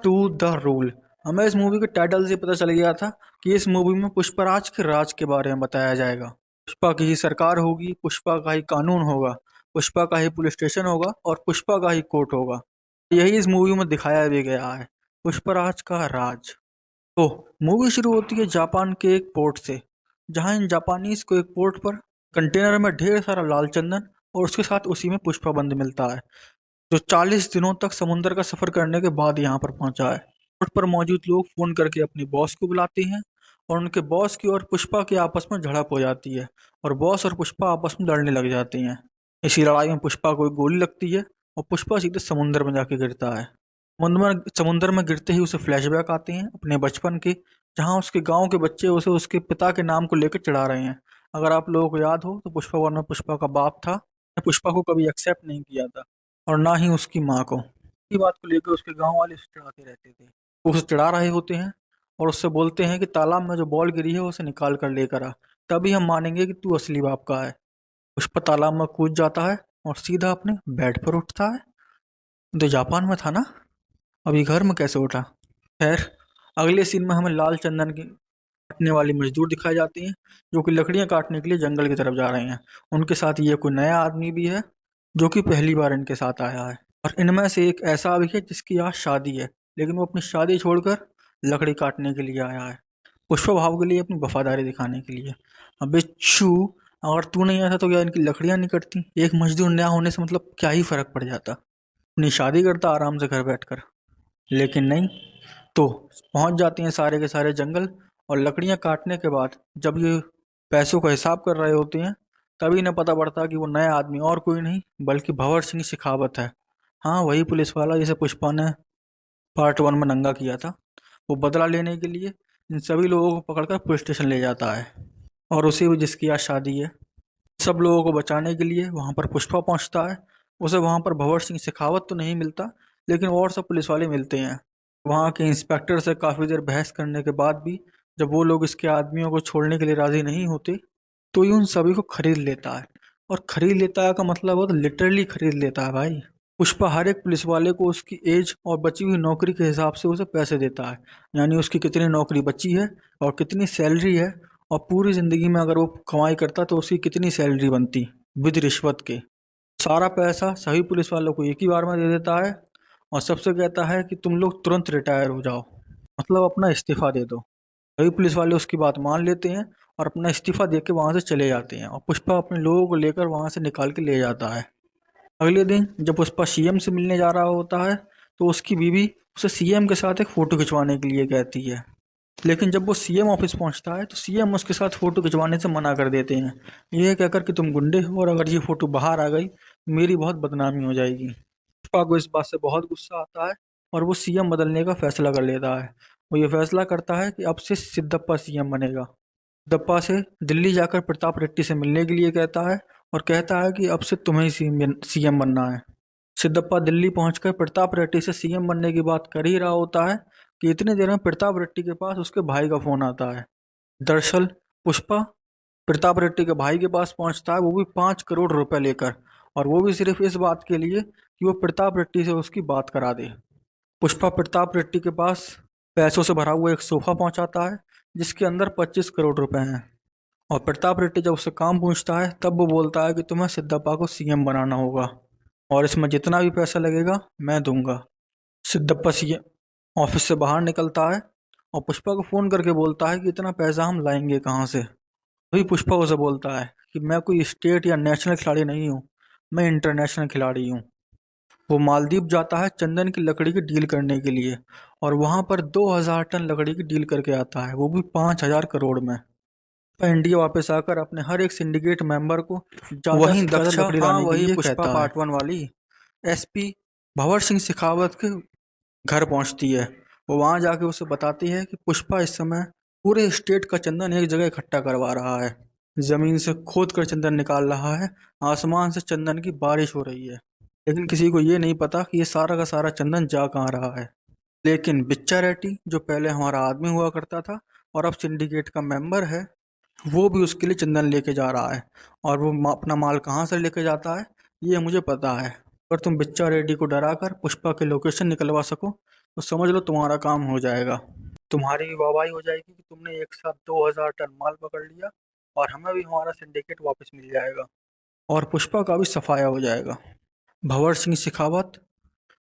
To the rule. हमें इस movie के टाइटल से पता चल गया था कि इस मूवी में पुष्पराज के राज के बारे में बताया जाएगा। पुष्पा की ही सरकार होगी, पुष्पा का ही कानून होगा, पुष्पा का ही पुलिस स्टेशन होगा और पुष्पा का ही कोर्ट होगा। यही इस मूवी में दिखाया भी गया है, पुष्पराज का राज। तो मूवी शुरू होती है जापान के एक पोर्ट से, जहां इन जापानीज को एक पोर्ट पर कंटेनर में ढेर सारा लाल चंदन और उसके साथ उसी में पुष्पाबंद मिलता है, जो 40 दिनों तक समुद्र का सफर करने के बाद यहाँ पर पहुंचा है। पोर्ट पर मौजूद लोग फोन करके अपने बॉस को बुलाते हैं और उनके बॉस की और पुष्पा की आपस में झड़प हो जाती है और बॉस और पुष्पा आपस में लड़ने लग जाती हैं। इसी लड़ाई में पुष्पा को एक गोली लगती है और पुष्पा सीधे समुद्र में जाके गिरता है। समुद्र में गिरते ही उसे फ्लैशबैक आते हैं अपने बचपन के, जहाँ उसके गांव के बच्चे उसे उसके पिता के नाम को लेकर चिढ़ा रहे हैं। अगर आप लोगों को याद हो तो पुष्पा वन में पुष्पा का बाप था, पुष्पा को कभी एक्सेप्ट नहीं किया था और ना ही उसकी माँ को। इसी बात को लेकर उसके गांव वाले उसे चिढ़ाते रहते थे। वो उसे चिढ़ा रहे होते हैं और उससे बोलते हैं कि तालाब में जो बॉल गिरी है उसे निकाल कर लेकर आ, तभी हम मानेंगे कि तू असली बाप का है। पुष्पा तालाब में कूद जाता है और सीधा अपने बेड पर उठता है। तो जापान में था ना, अभी घर में कैसे उठा? खैर, अगले सीन में हमें लाल चंदन की काटने वाली मजदूर दिखाए जाते हैं, जो कि लकड़ियां काटने के लिए जंगल की तरफ जा रहे हैं। उनके साथ ये कोई नया आदमी भी है, जो कि पहली बार इनके साथ आया है। और इनमें से एक ऐसा भी है जिसकी आज शादी है, लेकिन वो अपनी शादी छोड़कर लकड़ी काटने के लिए आया है, पुष्पा भाव के लिए, अपनी वफादारी दिखाने के लिए। अब बिच्छू, अगर तू नहीं आता तो क्या इनकी लकड़ियां नहीं कटती? एक मजदूर नया होने से मतलब क्या ही फर्क पड़ जाता? अपनी शादी करता आराम से घर बैठकर। लेकिन नहीं, तो पहुंच जाते हैं सारे के सारे जंगल, और लकड़ियां काटने के बाद जब ये पैसों का हिसाब कर रहे होते हैं, तभी इन्हें पता पड़ता कि वो नया आदमी और कोई नहीं बल्कि भंवर सिंह शेखावत है। हाँ, वही पुलिस वाला जिसे पुष्पा ने पार्ट वन में नंगा किया था। वो बदला लेने के लिए इन सभी लोगों को पकड़कर पुलिस स्टेशन ले जाता है, और उसी भी जिसकी आज शादी है। सब लोगों को बचाने के लिए वहां पर पुष्पा पहुंचता है। उसे वहां पर भंवर सिंह शेखावत तो नहीं मिलता, लेकिन और सब पुलिस वाले मिलते हैं। वहां के इंस्पेक्टर से काफी देर बहस करने के बाद भी जब वो लोग इसके आदमियों को छोड़ने के लिए राजी नहीं होते, तो ये उन सभी को खरीद लेता है। और खरीद लेता है का मतलब हो तो लिटरली खरीद लेता है भाई। पुष्पा हर एक पुलिस वाले को उसकी एज और बची हुई नौकरी के हिसाब से उसे पैसे देता है, यानी उसकी कितनी नौकरी बची है और कितनी सैलरी है, और पूरी जिंदगी में अगर वो कमाई करता तो उसकी कितनी सैलरी बनती विद रिश्वत के। सारा पैसा सभी पुलिस वालों को एक ही बार में दे देता है और सबसे कहता है कि तुम लोग तुरंत रिटायर हो जाओ, मतलब अपना इस्तीफा दे दो। सभी पुलिस वाले उसकी बात मान लेते हैं और अपना इस्तीफा दे के वहाँ से चले जाते हैं, और पुष्पा अपने लोगों को लेकर वहाँ से निकाल के ले जाता है। अगले दिन जब पुष्पा सीएम से मिलने जा रहा होता है, तो उसकी बीवी उसे सीएम के साथ एक फ़ोटो खिंचवाने के लिए कहती है। लेकिन जब वो सीएम ऑफिस पहुंचता है तो सीएम उसके साथ फ़ोटो खिंचवाने से मना कर देते हैं, ये कहकर कि तुम गुंडे हो और अगर ये फ़ोटो बाहर आ गई तो मेरी बहुत बदनामी हो जाएगी। पुष्पा को इस बात से बहुत गुस्सा आता है और वो सीएम बदलने का फैसला कर लेता है। वो ये फैसला करता है कि अब से सिद्धप्पा सीएम बनेगा। सिद्धप्पा से दिल्ली जाकर प्रताप रेड्डी से मिलने के लिए कहता है और कहता है कि अब से तुम्हें ही सीएम बनना है। सिद्धप्पा दिल्ली पहुंचकर प्रताप रेड्डी से सीएम बनने की बात कर ही रहा होता है कि इतनी देर में प्रताप रेड्डी के पास उसके भाई का फोन आता है। दरअसल पुष्पा प्रताप रेड्डी के भाई के पास पहुंचता है, वो भी 5 करोड़ रुपए लेकर, और वो भी सिर्फ इस बात के लिए कि वो प्रताप रेड्डी से उसकी बात करा दे। पुष्पा प्रताप रेड्डी के पास पैसों से भरा हुआ एक सोफा पहुंचाता है, जिसके अंदर 25 करोड़ रुपए हैं। और प्रताप रेड्डी जब उससे काम पूछता है तब वो बोलता है कि तुम्हें सिद्धप्पा को सीएम बनाना होगा और इसमें जितना भी पैसा लगेगा मैं दूंगा। सिद्धप्पा सीएम ऑफिस से बाहर निकलता है और पुष्पा को फोन करके बोलता है कि इतना पैसा हम लाएंगे कहाँ से। वही पुष्पा उसे बोलता है कि मैं कोई स्टेट या नेशनल खिलाड़ी नहीं हूँ, मैं इंटरनेशनल खिलाड़ी हूँ। वो मालदीव जाता है चंदन की लकड़ी की डील करने के लिए, और वहां पर 2000 टन लकड़ी की डील करके आता है, वो भी 5000 करोड़ में। वह इंडिया वापस आकर अपने हर एक सिंडिकेट मेंबर को ज्यादा वहीं से ज्यादा दक्षा, लकड़ी हाँ लाने के वही लिए पुष्पा कहता है। पार्ट वन वाली एसपी भंवर सिंह शेखावत के घर पहुंचती है। वो वहां जाके उसे बताती है कि पुष्पा इस समय पूरे स्टेट का चंदन एक जगह इकट्ठा करवा रहा है, जमीन से खोद कर चंदन निकाल रहा है, आसमान से चंदन की बारिश हो रही है। लेकिन किसी को ये नहीं पता कि ये सारा का सारा चंदन जा कहाँ रहा है। लेकिन बिच्चा रेड्डी, जो पहले हमारा आदमी हुआ करता था और अब सिंडिकेट का मेंबर है, वो भी उसके लिए चंदन लेके जा रहा है। और वो अपना माल कहाँ से लेके जाता है ये मुझे पता है। अगर तुम बिच्चा रेड्डी को डराकर पुष्पा की लोकेशन निकलवा सको तो समझ लो तुम्हारा काम हो जाएगा। तुम्हारी भी वाहवाही हो जाएगी कि तुमने एक साथ 2000 टन माल पकड़ लिया और हमें भी हमारा सिंडिकेट वापस मिल जाएगा और पुष्पा का भी सफाया हो जाएगा। भंवर सिंह शेखावत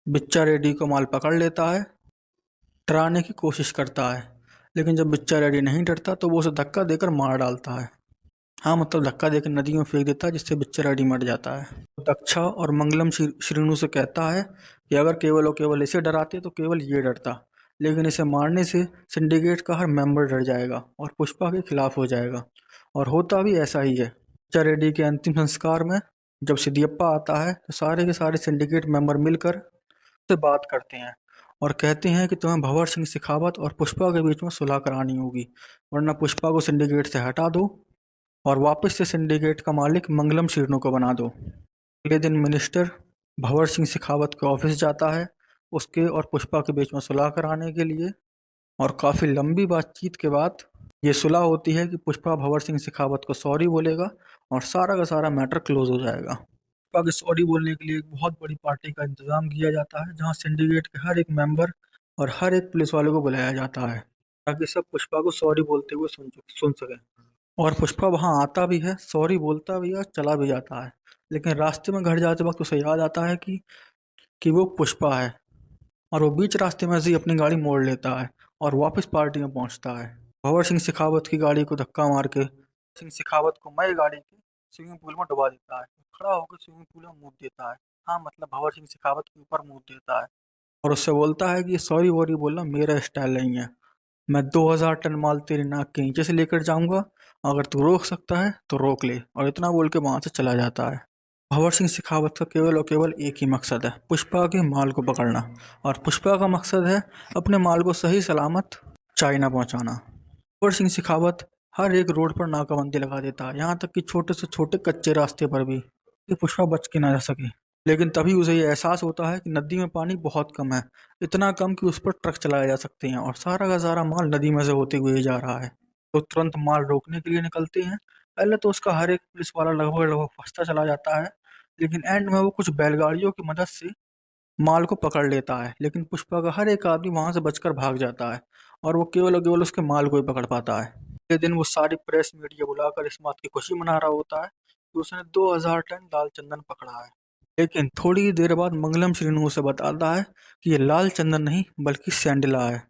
बिच्चा रेड्डी को माल पकड़ लेता है, डराने की कोशिश करता है, लेकिन जब बिच्चा रेड्डी नहीं डरता तो वो उसे धक्का देकर मार डालता है। हाँ, मतलब धक्का देकर नदी में फेंक देता है, जिससे बिच्चा रेड्डी मर जाता है। दक्षा और मंगलम श्रीनू से कहता है कि अगर केवल और केवल इसे डराते तो केवल ये डरता, लेकिन इसे मारने से सिंडिकेट का हर मेंबर डर जाएगा और पुष्पा के खिलाफ हो जाएगा। और होता भी ऐसा ही है। बिच्चा रेड्डी के अंतिम संस्कार में जब सिद्धियप्पा आता है तो सारे के सारे सिंडिकेट मेंबर मिलकर से बात करते हैं और कहते हैं कि तुम्हें भंवर सिंह शेखावत और पुष्पा के बीच में सुलह करानी होगी, वरना पुष्पा को सिंडिकेट से हटा दो और वापस से सिंडिकेट का मालिक मंगलम श्रीनू को बना दो। अगले दिन मिनिस्टर भंवर सिंह शेखावत के ऑफिस जाता है उसके और पुष्पा के बीच में सुलह कराने के लिए, और काफ़ी लंबी बातचीत के बाद ये सुलह होती है कि पुष्पा भंवर सिंह शेखावत को सॉरी बोलेगा और सारा का सारा मैटर क्लोज हो जाएगा। पुष्पा के सॉरी बोलने के लिए एक बहुत बड़ी पार्टी का इंतजाम किया जाता है जहां सिंडिकेट के हर एक मेंबर और हर एक पुलिस वाले को बुलाया जाता है ताकि सब पुष्पा को सॉरी बोलते हुए सुन सकें। और पुष्पा वहां आता भी है, सॉरी बोलता भी है और चला भी जाता है, लेकिन रास्ते में घर जाते वक्त उसे याद आता है कि वो पुष्पा है, और वो बीच रास्ते में से ही अपनी गाड़ी मोड़ लेता है और वापस पार्टी में पहुंचता है। भंवर सिंह शेखावत की गाड़ी को धक्का मार के सिंह शेखावत को मई गाड़ी के स्विमिंग पूल में डुबा देता है, खड़ा होकर स्विमिंग पूल में मूत देता है। हाँ, मतलब भंवर सिंह शेखावत के ऊपर मूत देता है और उससे बोलता है कि सॉरी वॉरी बोलना मेरा स्टाइल नहीं है, मैं 2000 टन माल तेरी नाक के नीचे से लेकर जाऊंगा, अगर तू रोक सकता है तो रोक ले, और इतना बोल के वहां से चला जाता है। भंवर सिंह शेखावत का केवल और केवल एक ही मकसद है, पुष्पा के माल को पकड़ना, और पुष्पा का मकसद है अपने माल को सही सलामत चाइना पहुंचाना। भंवर सिंह शेखावत हर एक रोड पर नाकाबंदी लगा देता है, यहाँ तक कि छोटे से छोटे कच्चे रास्ते पर भी, कि पुष्पा बच के ना जा सके। लेकिन तभी उसे ये एहसास होता है कि नदी में पानी बहुत कम है, इतना कम कि उस पर ट्रक चलाए जा सकते हैं, और सारा का सारा माल नदी में से होते हुए जा रहा है। तो तुरंत माल रोकने के लिए निकलते हैं। पहले तो उसका हर एक पुलिस वाला लगभग लगभग फंसता चला जाता है, लेकिन एंड में वो कुछ बैलगाड़ियों की मदद से माल को पकड़ लेता है, लेकिन पुष्पा का हर एक आदमी वहां से बचकर भाग जाता है और वो केवल और केवल उसके माल को ही पकड़ पाता है। अगले दिन वो सारी प्रेस मीडिया बुलाकर इस बात की खुशी मना रहा होता है कि उसने 2000 टन लाल चंदन पकड़ा है। लेकिन थोड़ी ही देर बाद मंगलम श्रीनु उसे बताता है कि ये लाल चंदन नहीं बल्कि सैंडला है।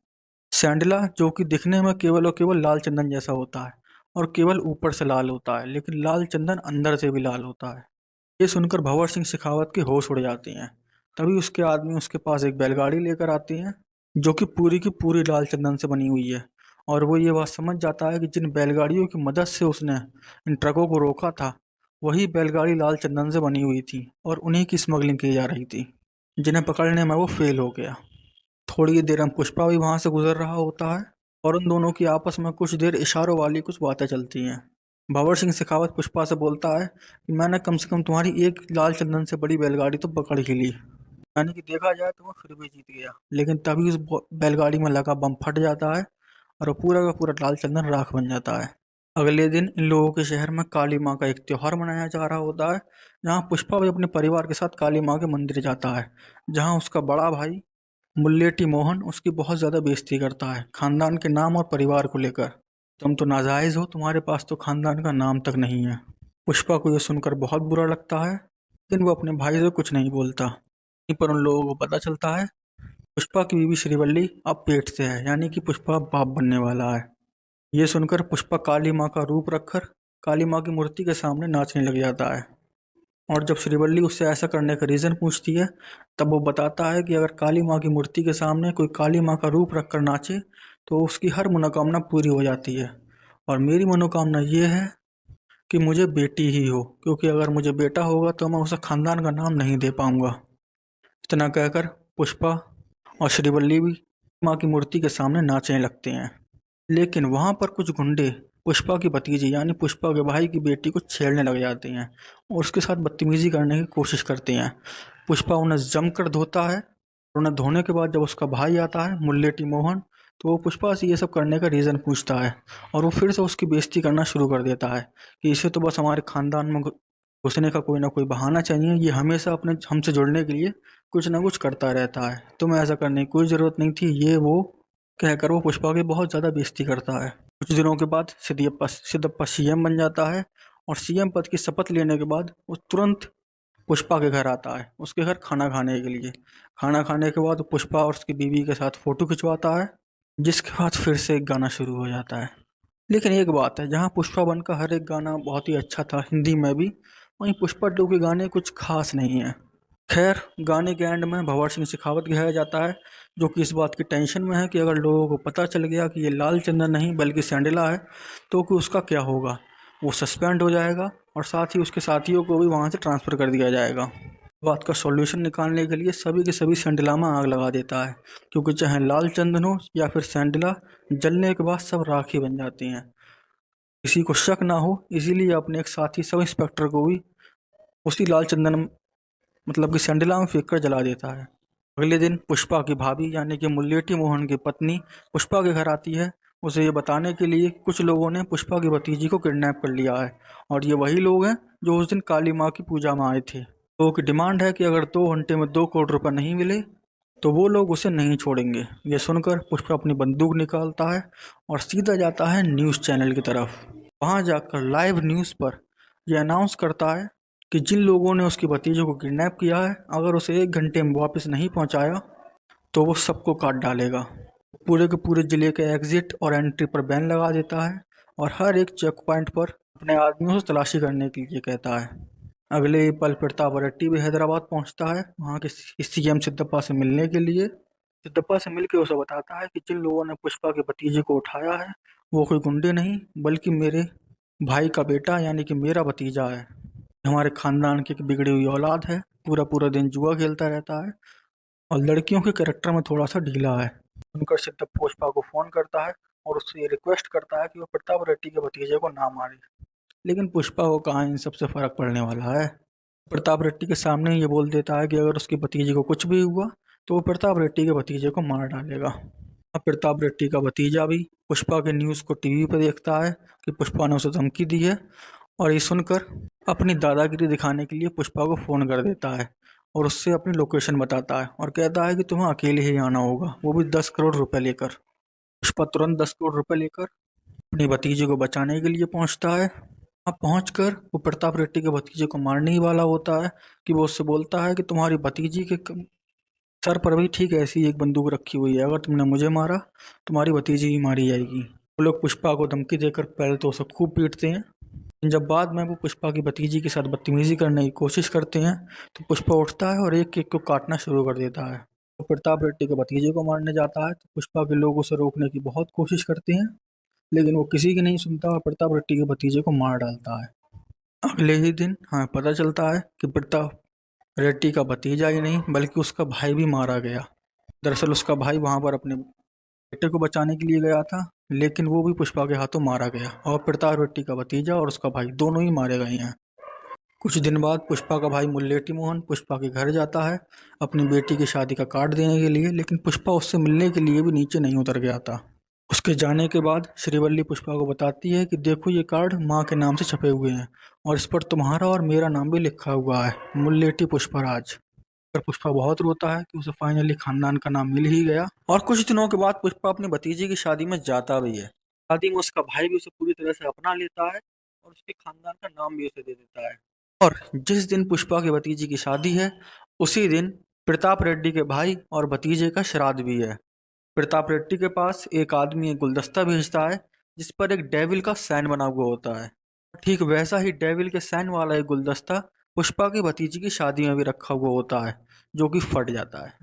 सैंडला जो कि दिखने में केवल और केवल लाल चंदन जैसा होता है और केवल ऊपर से लाल होता है, लेकिन लाल चंदन अंदर से भी लाल होता है। ये सुनकर भंवर सिंह शेखावत के होश उड़ जाते हैं। तभी उसके आदमी उसके पास एक बैलगाड़ी लेकर आते हैं जो कि पूरी लाल चंदन से बनी हुई है, और वो ये बात समझ जाता है कि जिन बैलगाड़ियों की मदद से उसने इन ट्रकों को रोका था वही बैलगाड़ी लाल चंदन से बनी हुई थी और उन्हीं की स्मगलिंग की जा रही थी, जिन्हें पकड़ने में वो फेल हो गया। थोड़ी ही देर में पुष्पा भी वहां से गुजर रहा होता है और उन दोनों की आपस में कुछ देर इशारों वाली कुछ बातें चलती हैं। भंवर सिंह शेखावत पुष्पा से बोलता है कि मैंने कम से कम तुम्हारी एक लाल चंदन से बड़ी बैलगाड़ी तो पकड़ ही ली, यानी कि देखा जाए तो वो फिर भी जीत गया। लेकिन तभी उस बैलगाड़ी में लगा बम फट जाता है और वो पूरा का पूरा लाल चंदन राख बन जाता है। अगले दिन इन लोगों के शहर में काली माँ का एक त्योहार मनाया जा रहा होता है, जहाँ पुष्पा भी अपने परिवार के साथ काली माँ के मंदिर जाता है, जहाँ उसका बड़ा भाई मुल्लेटी मोहन उसकी बहुत ज़्यादा बेइज्जती करता है खानदान के नाम और परिवार को लेकर। तुम तो नाजायज़ हो, तुम्हारे पास तो खानदान का नाम तक नहीं है। पुष्पा को यह सुनकर बहुत बुरा लगता है, लेकिन वो अपने भाई से कुछ नहीं बोलता। यहीं पर उन लोगों को पता चलता है पुष्पा की बीवी श्रीवल्ली अब पेट से है, यानी कि पुष्पा बाप बनने वाला है। ये सुनकर पुष्पा काली माँ का रूप रखकर काली माँ की मूर्ति के सामने नाचने लग जाता है, और जब श्रीवल्ली उससे ऐसा करने का रीज़न पूछती है तब वो बताता है कि अगर काली माँ की मूर्ति के सामने कोई काली माँ का रूप रखकर नाचे तो उसकी हर मनोकामना पूरी हो जाती है, और मेरी मनोकामना ये है कि मुझे बेटी ही हो, क्योंकि अगर मुझे बेटा होगा तो मैं उसे खानदान का नाम नहीं दे पाऊंगा। इतना कहकर पुष्पा और श्रीवल्ली भी माँ की मूर्ति के सामने नाचने लगते हैं। लेकिन वहां पर कुछ गुंडे पुष्पा की भतीजी यानी पुष्पा के भाई की बेटी को छेड़ने लग जाते हैं और उसके साथ बदतमीजी करने की कोशिश करते हैं। पुष्पा उन्हें जमकर धोता है और उन्हें धोने के बाद जब उसका भाई आता है मुल्लेटी मोहन, तो वो पुष्पा से ये सब करने का रीज़न पूछता है और वो फिर से उसकी बेइज्जती करना शुरू कर देता है कि इसे तो बस हमारे खानदान में घुसने का कोई ना कोई बहाना चाहिए। ये हमेशा अपने हमसे जुड़ने के लिए कुछ ना कुछ करता रहता है। तुम्हें ऐसा करने की कोई ज़रूरत नहीं थी, ये वो कहकर वो पुष्पा की बहुत ज़्यादा बेइज्जती करता है। कुछ दिनों के बाद सिद्धप्पा सीएम बन जाता है और सीएम पद की शपथ लेने के बाद वो तुरंत पुष्पा के घर आता है, उसके घर खाना खाने के लिए। खाना खाने के बाद पुष्पा और उसकी बीवी के साथ फ़ोटो खिंचवाता है, जिसके बाद फिर से एक गाना शुरू हो जाता है। लेकिन एक बात है, जहाँ पुष्पा वन का हर एक गाना बहुत ही अच्छा था हिंदी में भी, वहीं पुष्पा टू के गाने कुछ खास नहीं है। खैर, गाने के एंड में भंवर सिंह शेखावत गाया जाता है, जो कि इस बात की टेंशन में है कि अगर लोगों को पता चल गया कि ये लाल चंदन नहीं बल्कि सैंडिला है, तो कि उसका क्या होगा। वो सस्पेंड हो जाएगा और साथ ही उसके साथियों को भी वहाँ से ट्रांसफ़र कर दिया जाएगा। बात का सॉल्यूशन निकालने के लिए सभी के सभी सैंडिला में आग लगा देता है, क्योंकि चाहे लाल चंदन हो या फिर सैंडिला, जलने के बाद सब राख ही बन जाती हैं। किसी को शक ना हो, इसीलिए अपने एक साथी सब इंस्पेक्टर को भी उसी लाल चंदन मतलब कि सैंडिला में फेंक कर जला देता है। अगले दिन पुष्पा की भाभी यानी कि मुल्लेठी मोहन की पत्नी पुष्पा के घर आती है, उसे ये बताने के लिए कि कुछ लोगों ने पुष्पा की भतीजी को किडनैप कर लिया है और ये वही लोग हैं जो उस दिन काली माँ की पूजा में आए थे। लोगों की डिमांड है कि अगर 2 घंटे में 2 करोड़ रुपए नहीं मिले तो वो लोग उसे नहीं छोड़ेंगे। ये सुनकर पुष्पा अपनी बंदूक निकालता है और सीधा जाता है न्यूज़ चैनल की तरफ। वहाँ जाकर लाइव न्यूज़ पर यह अनाउंस करता है कि जिन लोगों ने उसकी भतीजे को किडनैप किया है, अगर उसे 1 घंटे में वापस नहीं पहुँचाया तो वो सबको काट डालेगा। पूरे के पूरे ज़िले के एग्ज़िट और एंट्री पर बैन लगा देता है और हर एक चेक पॉइंट पर अपने आदमियों से तलाशी करने के लिए कहता है। अगले ही पल प्रताप रेड्डी भी हैदराबाद पहुंचता है, वहाँ के सीएम सिद्धप्पा से मिलने के लिए। सिद्धप्पा से मिलकर उसे बताता है कि जिन लोगों ने पुष्पा के भतीजे को उठाया है वो कोई गुंडे नहीं बल्कि मेरे भाई का बेटा यानी कि मेरा भतीजा है। हमारे खानदान की एक बिगड़ी हुई औलाद है, पूरा पूरा दिन जुआ खेलता रहता है और लड़कियों के कैरेक्टर में थोड़ा सा ढीला है। उनकर सिद्धप्पा पुष्पा को फ़ोन करता है और उससे ये रिक्वेस्ट करता है कि वो प्रताप रेड्डी के भतीजे को ना मारे। लेकिन पुष्पा को कहाँ इन सबसे फ़र्क पड़ने वाला है। प्रताप रेड्डी के सामने ये बोल देता है कि अगर उसके भतीजे को कुछ भी हुआ तो वो प्रताप रेड्डी के भतीजे को मार डालेगा। अब प्रताप रेड्डी का भतीजा भी पुष्पा के न्यूज़ को टीवी पर देखता है कि पुष्पा ने उसे धमकी दी है और ये सुनकर अपनी दादागिरी दिखाने के लिए पुष्पा को फ़ोन कर देता है और उससे अपनी लोकेशन बताता है और कहता है कि तुम्हें अकेले ही आना होगा, वो भी 10 करोड़ रुपए लेकर। पुष्पा तुरंत 10 करोड़ रुपए लेकर अपनी भतीजे को बचाने के लिए पहुंचता है। वहाँ पहुंचकर वो प्रताप रेड्डी के भतीजे को मारने ही वाला होता है कि वो उससे बोलता है कि तुम्हारी भतीजी के सर पर भी ठीक ऐसी ही एक बंदूक रखी हुई है, अगर तुमने मुझे मारा तुम्हारी भतीजी भी मारी जाएगी। वो लोग पुष्पा को धमकी देकर पहले तो उसे खूब पीटते हैं, लेकिन जब बाद में वो पुष्पा की भतीजी के साथ बदतमीजी करने की कोशिश करते हैं तो पुष्पा उठता है और एक एक को काटना शुरू कर देता है। वो प्रताप रेड्डी के भतीजे को मारने जाता है तो पुष्पा के लोग उसे रोकने की बहुत कोशिश करते हैं, लेकिन वो किसी की नहीं सुनता और प्रताप रेड्डी के भतीजे को मार डालता है। अगले ही दिन हमें पता चलता है कि प्रताप रेड्डी का भतीजा ही नहीं बल्कि उसका भाई भी मारा गया। दरअसल उसका भाई वहाँ पर अपने बेटे को बचाने के लिए गया था, लेकिन वो भी पुष्पा के हाथों मारा गया और प्रताप रेड्डी का भतीजा और उसका भाई दोनों ही मारे गए हैं। कुछ दिन बाद पुष्पा का भाई मुल्लेठी मोहन पुष्पा के घर जाता है अपनी बेटी की शादी का कार्ड देने के लिए, लेकिन पुष्पा उससे मिलने के लिए भी नीचे नहीं उतर गया था। उसके जाने के बाद श्रीवल्ली पुष्पा को बताती है कि देखो ये कार्ड माँ के नाम से छपे हुए हैं और इस पर तुम्हारा और मेरा नाम भी लिखा हुआ है, मुल्लेठी पुष्पराज। पर पुष्पा बहुत रोता है कि उसे फाइनली खानदान का नाम मिल ही गया। और कुछ दिनों के बाद पुष्पा अपनी भतीजी की शादी में जाता भी है। शादी में उसका भाई भी उसे पूरी तरह से अपना लेता है और उसके खानदान का नाम भी उसे दे देता है। और जिस दिन पुष्पा की भतीजी की शादी है उसी दिन प्रताप रेड्डी के भाई और भतीजे का श्राद्ध भी है। प्रताप रेड्डी के पास एक आदमी एक गुलदस्ता भेजता है जिस पर एक डेविल का साइन बना हुआ होता है। ठीक वैसा ही डेविल के साइन वाला एक गुलदस्ता पुष्पा की भतीजी की शादी में भी रखा हुआ होता है, जो कि फट जाता है।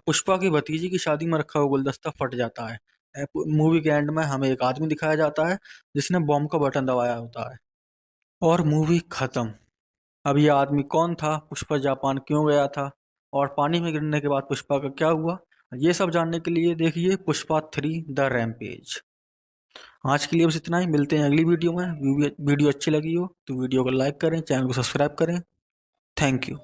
पुष्पा की भतीजी की शादी में रखा हुआ गुलदस्ता फट जाता है। मूवी के एंड में हमें एक आदमी दिखाया जाता है जिसने बॉम्ब का बटन दबाया होता है और मूवी खत्म। अब ये आदमी कौन था, पुष्पा जापान क्यों गया था और पानी में गिरने के बाद पुष्पा का क्या हुआ, ये सब जानने के लिए देखिए पुष्पा 3 द रैम्पेज। आज के लिए बस इतना ही, मिलते हैं अगली वीडियो में। वीडियो अच्छी लगी हो तो वीडियो को लाइक करें, चैनल को सब्सक्राइब करें। Thank you.